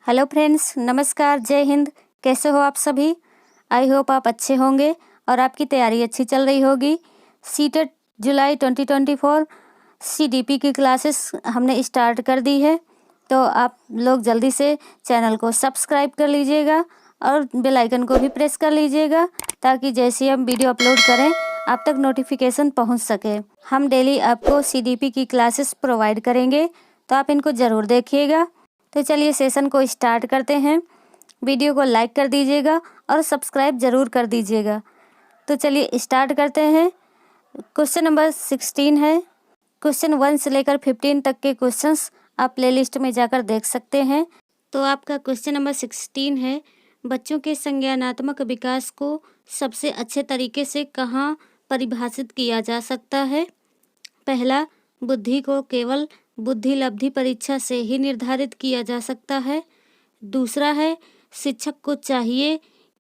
Hello friends, नमस्कार, जय हिंद। कैसे हो आप सभी? आई होप आप अच्छे होंगे और आपकी तैयारी अच्छी चल रही होगी। सीटेट जुलाई 2024 सीडीपी की क्लासेस हमने स्टार्ट कर दी है, तो आप लोग जल्दी से चैनल को सब्सक्राइब कर लीजिएगा और बेल आइकन को भी प्रेस कर लीजिएगा ताकि जैसे हम वीडियो अपलोड करें आप तक नोटिफिकेशन पहुंच सके। हम डेली आपको सीडीपी की क्लासेस प्रोवाइड करेंगे, तो आप इनको ज़रूर देखिएगा। तो चलिए सेशन को स्टार्ट करते हैं। वीडियो को लाइक कर दीजिएगा और सब्सक्राइब ज़रूर कर दीजिएगा। तो चलिए स्टार्ट करते हैं। क्वेश्चन नंबर 16 है। क्वेश्चन 1 से लेकर 15 तक के क्वेश्चंस आप प्लेलिस्ट में जाकर देख सकते हैं। तो आपका क्वेश्चन नंबर 16 है, बच्चों के संज्ञानात्मक विकास को सबसे अच्छे तरीके से कहाँ परिभाषित किया जा सकता है? पहला, बुद्धि को केवल बुद्धि लब्धि परीक्षा से ही निर्धारित किया जा सकता है। दूसरा है, शिक्षक को चाहिए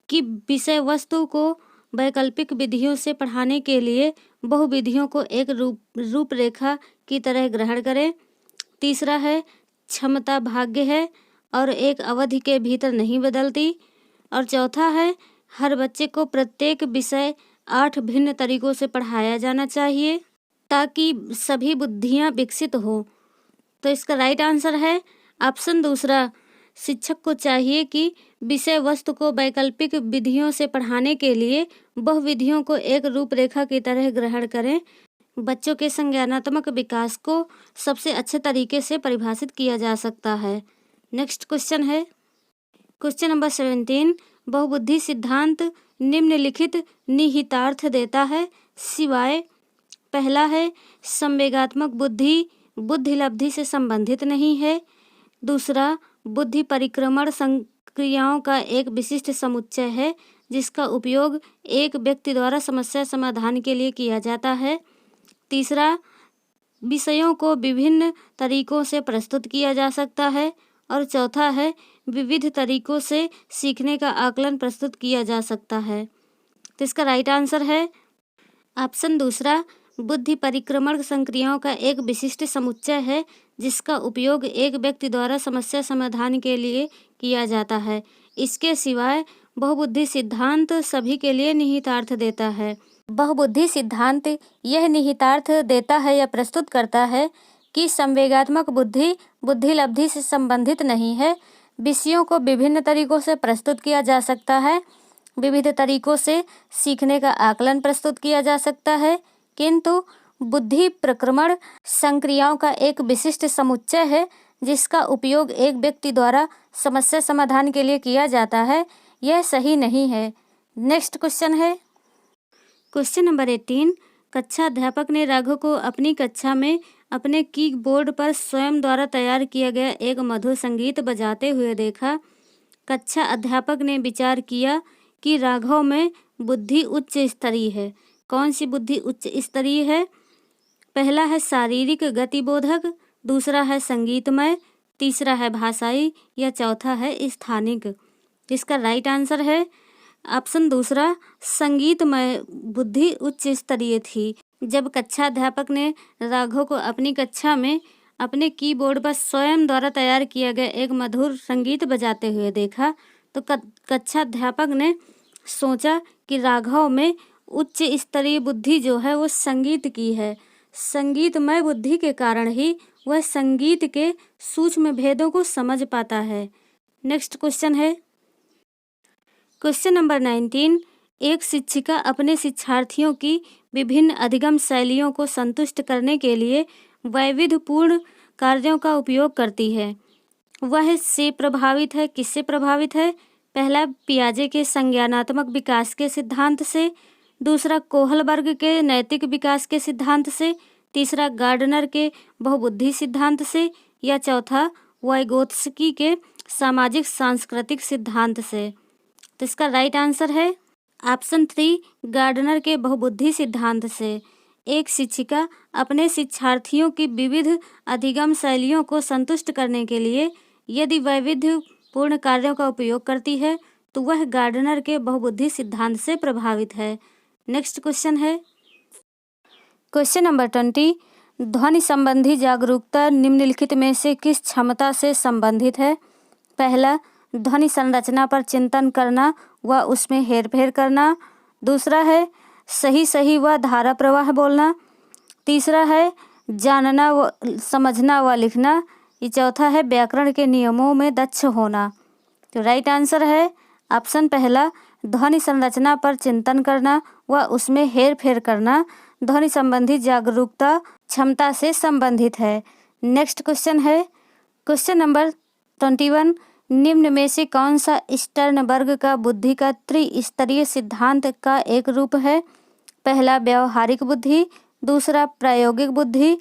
कि विषय वस्तु को वैकल्पिक विधियों से पढ़ाने के लिए बहुविधियों को एक रूपरेखा की तरह ग्रहण करें। तीसरा है, क्षमता भाग्य है और एक अवधि के भीतर नहीं बदलती। और चौथा है, हर बच्चे को प्रत्येक विषय 8 भिन्न तरीकों से पढ़ाया जाना चाहिए ताकि सभी बुद्धियां विकसित हो। तो इसका राइट आंसर है ऑप्शन दूसरा, शिक्षक को चाहिए कि विषय वस्तु को वैकल्पिक विधियों से पढ़ाने के लिए बहुविधियों को एक रूपरेखा की तरह ग्रहण करें। बच्चों के संज्ञानात्मक विकास को सबसे अच्छे तरीके से परिभाषित किया जा सकता है। नेक्स्ट क्वेश्चन है क्वेश्चन नंबर 17, बहुबुद्धि सिद्धांत निम्नलिखित निहितार्थ देता है सिवाय पहला है, संवेगात्मक बुद्धि बुद्धि लब्धि से संबंधित नहीं है। दूसरा, बुद्धि परिक्रमण संक्रियाओं का एक विशिष्ट समुच्चय है जिसका उपयोग एक व्यक्ति द्वारा समस्या समाधान के लिए किया जाता है। तीसरा, विषयों को विभिन्न तरीकों से प्रस्तुत किया जा सकता है। और चौथा है, विविध तरीकों से सीखने का आकलन प्रस्तुत किया जा सकता है। तो इसका राइट आंसर है ऑप्शन दूसरा, बुद्धि परिक्रमण संक्रियाओं का एक विशिष्ट समुच्चय है जिसका उपयोग एक व्यक्ति द्वारा समस्या समाधान के लिए किया जाता है। इसके सिवाय बहुबुद्धि सिद्धांत सभी के लिए निहितार्थ देता है। बहुबुद्धि सिद्धांत यह निहितार्थ देता है या प्रस्तुत करता है कि संवेगात्मक बुद्धि बुद्धि लब्धि से संबंधित नहीं है। विषयों को विभिन्न तरीकों से प्रस्तुत किया जा सकता है। विविध तरीकों से सीखने का आकलन प्रस्तुत किया जा सकता है, किंतु बुद्धि प्रक्रमण संक्रियाओं का एक विशिष्ट समुच्चय है जिसका उपयोग एक व्यक्ति द्वारा समस्या समाधान के लिए किया जाता है, यह सही नहीं है। नेक्स्ट क्वेश्चन है क्वेश्चन नंबर 18, कक्षा अध्यापक ने राघव को अपनी कक्षा में अपने कीबोर्ड पर स्वयं द्वारा तैयार किया गया एक मधुर संगीत बजाते हुए देखा। कक्षा अध्यापक ने विचार किया कि राघव में बुद्धि उच्च स्तरीय है। कौन सी बुद्धि उच्च स्तरीय है? पहला है शारीरिक गतिबोधक, दूसरा है संगीतमय, तीसरा है भाषाई या चौथा है स्थानिक। इसका राइट आंसर है ऑप्शन दूसरा, संगीतमय बुद्धि उच्च स्तरीय थी। जब कक्षा अध्यापक ने राघव को अपनी कक्षा में अपने कीबोर्ड पर स्वयं द्वारा तैयार किया गया एक मधुर संगीत बजाते हुए देखा तो कक्षा अध्यापक ने सोचा कि राघव में उच्च स्तरीय बुद्धि जो है वो संगीत की है। संगीतमय बुद्धि के कारण ही वह संगीत के सूक्ष्म भेदों को समझ पाता है। नेक्स्ट क्वेश्चन है क्वेश्चन नंबर 19, एक शिक्षिका अपने शिक्षार्थियों की विभिन्न अधिगम शैलियों को संतुष्ट करने के लिए वैविध्यपूर्ण कार्यों का उपयोग करती है। वह से प्रभावित है, किससे प्रभावित है? पहला, पियाजे के संज्ञानात्मक विकास के सिद्धांत से, दूसरा कोहलबर्ग के नैतिक विकास के सिद्धांत से, तीसरा गार्डनर के बहुबुद्धि सिद्धांत से या चौथा वाइगोत्स्की के सामाजिक सांस्कृतिक सिद्धांत से। तो इसका राइट आंसर है ऑप्शन 3, गार्डनर के बहुबुद्धि सिद्धांत से। एक शिक्षिका अपने शिक्षार्थियों की विविध अधिगम शैलियों को संतुष्ट करने के लिए यदि वैविध्यपूर्ण कार्यों का उपयोग करती है तो वह गार्डनर के बहुबुद्धि सिद्धांत से प्रभावित है। नेक्स्ट क्वेश्चन है क्वेश्चन नंबर 20, ध्वनि संबंधी जागरूकता निम्नलिखित में से किस क्षमता से संबंधित है? पहला, ध्वनि संरचना पर चिंतन करना व उसमें हेरफेर करना। दूसरा है सही सही व धारा प्रवाह बोलना। तीसरा है जानना व समझना व लिखना। ये चौथा है व्याकरण के नियमों में दक्ष होना। तो राइट आंसर है ऑप्शन पहला, ध्वनि संरचना पर चिंतन करना व उसमें हेर फेर करना ध्वनि संबंधी जागरूकता क्षमता से संबंधित है। नेक्स्ट क्वेश्चन है क्वेश्चन नंबर 21, निम्न में से कौन सा स्टर्नबर्ग का बुद्धि का त्रिस्तरीय सिद्धांत का एक रूप है? पहला, व्यवहारिक बुद्धि। दूसरा, प्रायोगिक बुद्धि।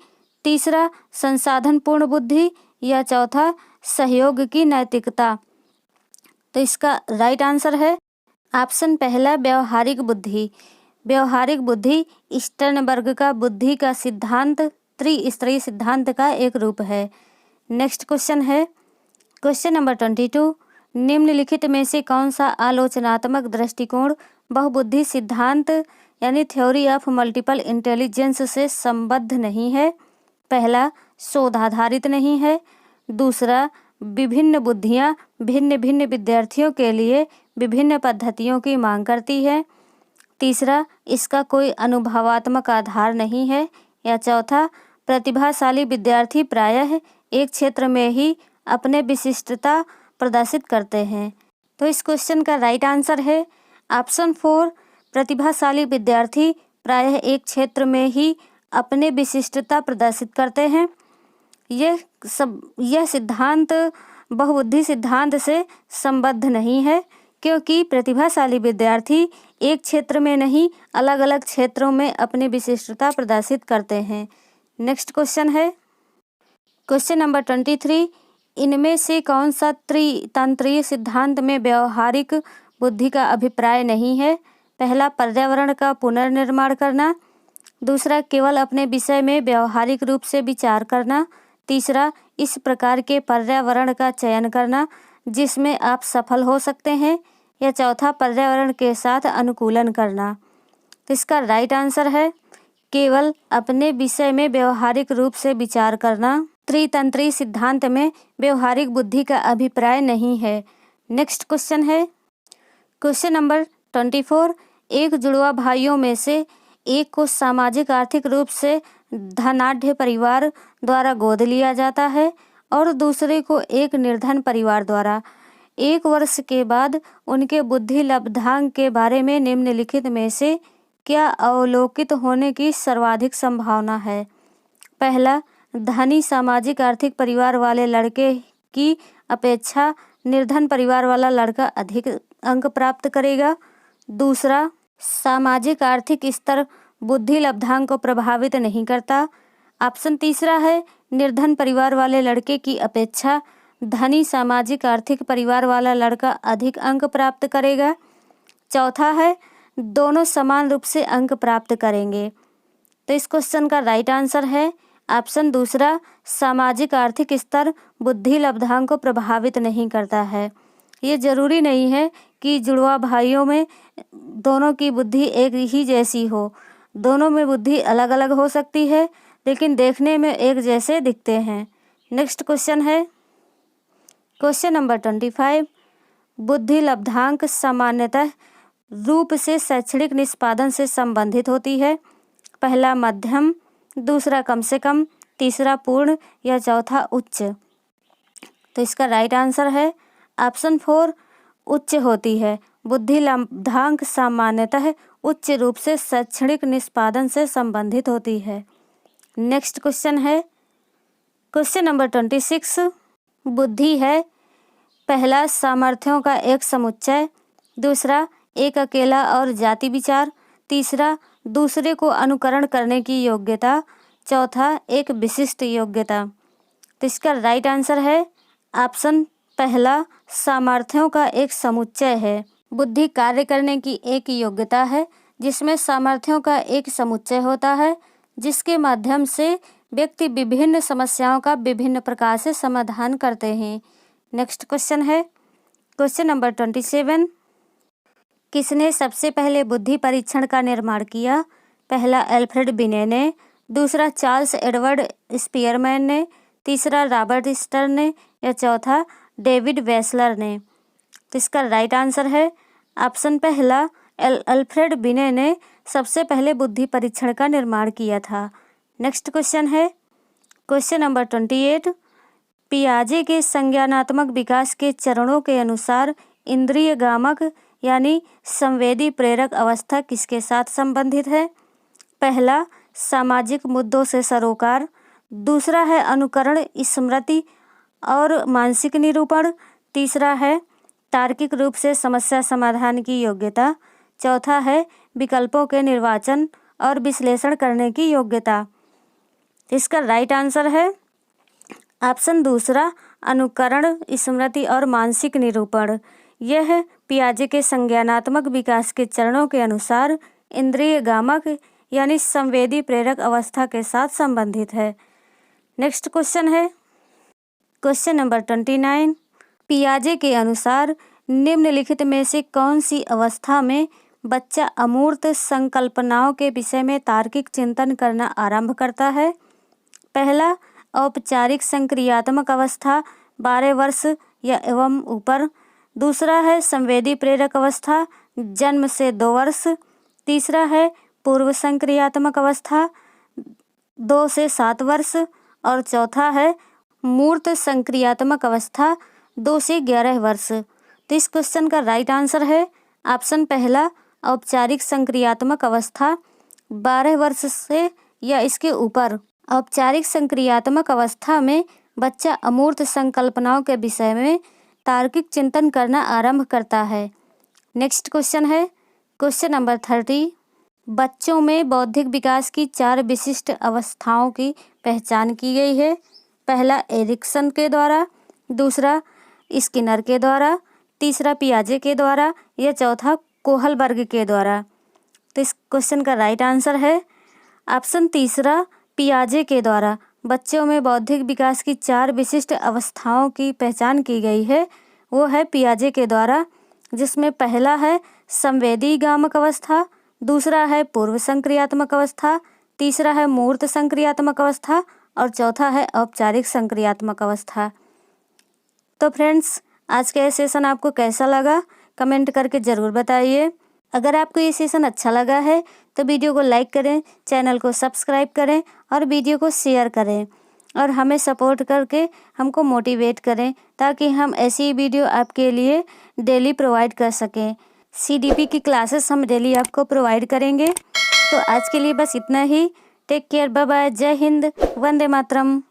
तीसरा, संसाधनपूर्ण बुद्धि। या चौथा, सहयोग की नैतिकता। तो इसका राइट आंसर है ऑप्शन पहला, व्यवहारिक बुद्धि। व्यवहारिक बुद्धि स्टर्नबर्ग का बुद्धि का सिद्धांत त्रिस्तरीय सिद्धांत का एक रूप है। नेक्स्ट क्वेश्चन है क्वेश्चन नंबर 22, निम्नलिखित में से कौन सा आलोचनात्मक दृष्टिकोण बहुबुद्धि सिद्धांत यानी थ्योरी ऑफ मल्टीपल इंटेलिजेंस से संबद्ध नहीं है? पहला, शोधाधारित नहीं है। दूसरा, विभिन्न बुद्धियां भिन्न भिन्न विद्यार्थियों के लिए विभिन्न पद्धतियों की मांग करती है। तीसरा, इसका कोई अनुभवात्मक आधार नहीं है। या चौथा, प्रतिभाशाली विद्यार्थी प्रायः एक क्षेत्र में ही अपने विशिष्टता प्रदर्शित करते हैं। तो इस क्वेश्चन का राइट आंसर है ऑप्शन 4, प्रतिभाशाली विद्यार्थी प्रायः एक क्षेत्र में ही अपने विशिष्टता प्रदर्शित करते हैं। यह सिद्धांत बहुबुद्धि सिद्धांत से संबद्ध नहीं है, क्योंकि प्रतिभाशाली विद्यार्थी एक क्षेत्र में नहीं अलग अलग क्षेत्रों में अपनी विशिष्टता प्रदर्शित करते हैं। नेक्स्ट क्वेश्चन है क्वेश्चन नंबर 23, इनमें से कौन सा त्रितंत्रीय सिद्धांत में व्यवहारिक बुद्धि का अभिप्राय नहीं है? पहला, पर्यावरण का पुनर्निर्माण करना। दूसरा, केवल अपने विषय में व्यवहारिक रूप से विचार करना। तीसरा, इस प्रकार के पर्यावरण का चयन करना जिसमें आप सफल हो सकते हैं। या चौथा, पर्यावरण के साथ अनुकूलन करना। तो इसका राइट आंसर है केवल अपने विषय में व्यवहारिक रूप से विचार करना। त्रितंत्रीय सिद्धांत में व्यवहारिक बुद्धि का अभिप्राय नहीं है। नेक्स्ट क्वेश्चन है क्वेश्चन नंबर 24, एक जुड़वा भाइयों में से एक को सामाजिक आर्थिक रूप से धनाढ्य परिवार द्वारा गोद लिया जाता है और दूसरे को एक निर्धन परिवार द्वारा। 1 वर्ष के बाद उनके बुद्धि लब्धांक के बारे में निम्नलिखित में से क्या अवलोकित होने की सर्वाधिक संभावना है? पहला, धनी सामाजिक आर्थिक परिवार वाले लड़के की अपेक्षा निर्धन परिवार वाला लड़का अधिक अंक प्राप्त करेगा। दूसरा, सामाजिक आर्थिक स्तर बुद्धि लब्धांक को प्रभावित नहीं करता। ऑप्शन तीसरा है, निर्धन परिवार वाले लड़के की अपेक्षा धनी सामाजिक आर्थिक परिवार वाला लड़का अधिक अंक प्राप्त करेगा। चौथा है, दोनों समान रूप से अंक प्राप्त करेंगे। तो इस क्वेश्चन का राइट आंसर है ऑप्शन दूसरा, सामाजिक आर्थिक स्तर बुद्धि लब्धांक को प्रभावित नहीं करता है। ये जरूरी नहीं है कि जुड़वा भाइयों में दोनों की बुद्धि एक ही जैसी हो। दोनों में बुद्धि अलग अलग हो सकती है, लेकिन देखने में एक जैसे दिखते हैं। नेक्स्ट क्वेश्चन है क्वेश्चन नंबर 25, बुद्धि लब्धांक सामान्यतः रूप से शैक्षणिक निष्पादन से संबंधित होती है। पहला, मध्यम। दूसरा, कम से कम। तीसरा, पूर्ण। या चौथा, उच्च। तो इसका राइट आंसर है ऑप्शन 4, उच्च होती है। बुद्धि लब्धांक सामान्यतः उच्च रूप से शैक्षणिक निष्पादन से संबंधित होती है। नेक्स्ट क्वेश्चन है क्वेश्चन नंबर 26, बुद्धि है पहला, सामर्थ्यों का एक समुच्चय। दूसरा, एक अकेला और जाति विचार। तीसरा, दूसरे को अनुकरण करने की योग्यता। चौथा, एक विशिष्ट योग्यता। तो इसका राइट आंसर है ऑप्शन पहला, सामर्थ्यों का एक समुच्चय है। बुद्धि कार्य करने की एक योग्यता है जिसमें सामर्थ्यों का एक समुच्चय होता है, जिसके माध्यम से व्यक्ति विभिन्न समस्याओं का विभिन्न प्रकार से समाधान करते हैं। नेक्स्ट क्वेश्चन है क्वेश्चन नंबर 27, किसने सबसे पहले बुद्धि परीक्षण का निर्माण किया? पहला, एल्फ्रेड बिने ने। दूसरा, चार्ल्स एडवर्ड स्पीयरमैन ने। तीसरा, रॉबर्ट स्टर्न ने। या चौथा, डेविड वेसलर ने। तो इसका राइट आंसर है ऑप्शन पहला, अल्फ्रेड बिने ने सबसे पहले बुद्धि परीक्षण का निर्माण किया था। नेक्स्ट क्वेश्चन है क्वेश्चन नंबर 28। पियाजे के संज्ञानात्मक विकास के चरणों के अनुसार इंद्रिय गामक यानी संवेदी प्रेरक अवस्था किसके साथ संबंधित है? पहला, सामाजिक मुद्दों से सरोकार। दूसरा है अनुकरण, स्मृति और मानसिक निरूपण। तीसरा है तार्किक रूप से समस्या समाधान की योग्यता। चौथा है विकल्पों के निर्वाचन और विश्लेषण करने की योग्यता। इसका राइट आंसर है ऑप्शन दूसरा, अनुकरण, स्मृति और मानसिक निरूपण। यह पियाजे के संज्ञानात्मक विकास के चरणों के अनुसार इंद्रिय गामक यानी संवेदी प्रेरक अवस्था के साथ संबंधित है। नेक्स्ट क्वेश्चन है क्वेश्चन नंबर 29। पियाजे के अनुसार निम्नलिखित में से कौन सी अवस्था में बच्चा अमूर्त संकल्पनाओं के विषय में तार्किक चिंतन करना आरंभ करता है? पहला, औपचारिक संक्रियात्मक अवस्था 12 वर्ष या एवं ऊपर। दूसरा है संवेदी प्रेरक अवस्था जन्म से 2 वर्ष। तीसरा है पूर्व संक्रियात्मक अवस्था 2 से 7 वर्ष और चौथा है मूर्त संक्रियात्मक अवस्था 2 से 11 वर्ष। तो इस क्वेश्चन का राइट आंसर है ऑप्शन पहला, औपचारिक संक्रियात्मक अवस्था 12 वर्ष से या इसके ऊपर। औपचारिक संक्रियात्मक अवस्था में बच्चा अमूर्त संकल्पनाओं के विषय में तार्किक चिंतन करना आरंभ करता है। नेक्स्ट क्वेश्चन है क्वेश्चन नंबर 30। बच्चों में बौद्धिक विकास की 4 विशिष्ट अवस्थाओं की पहचान की गई है। पहला, एरिक्सन के द्वारा। दूसरा, स्किनर के द्वारा। तीसरा, पियाजे के द्वारा। या चौथा, कोहलबर्ग के द्वारा। तो इस क्वेश्चन का राइट आंसर है ऑप्शन तीसरा, पियाजे के द्वारा। बच्चों में बौद्धिक विकास की 4 विशिष्ट अवस्थाओं की पहचान की गई है, वो है पियाजे के द्वारा, जिसमें पहला है संवेदी गामक अवस्था। दूसरा है पूर्व संक्रियात्मक अवस्था। तीसरा है मूर्त संक्रियात्मक अवस्था और चौथा है औपचारिक संक्रियात्मक अवस्था। तो फ्रेंड्स, आज का ये सेशन आपको कैसा लगा कमेंट करके ज़रूर बताइए। अगर आपको ये सेशन अच्छा लगा है तो वीडियो को लाइक करें, चैनल को सब्सक्राइब करें और वीडियो को शेयर करें और हमें सपोर्ट करके हमको मोटिवेट करें ताकि हम ऐसी वीडियो आपके लिए डेली प्रोवाइड कर सकें। CDP की क्लासेस हम डेली आपको प्रोवाइड करेंगे। तो आज के लिए बस इतना ही। टेक केयर, बाय बाय, जय हिंद, वंदे मातरम।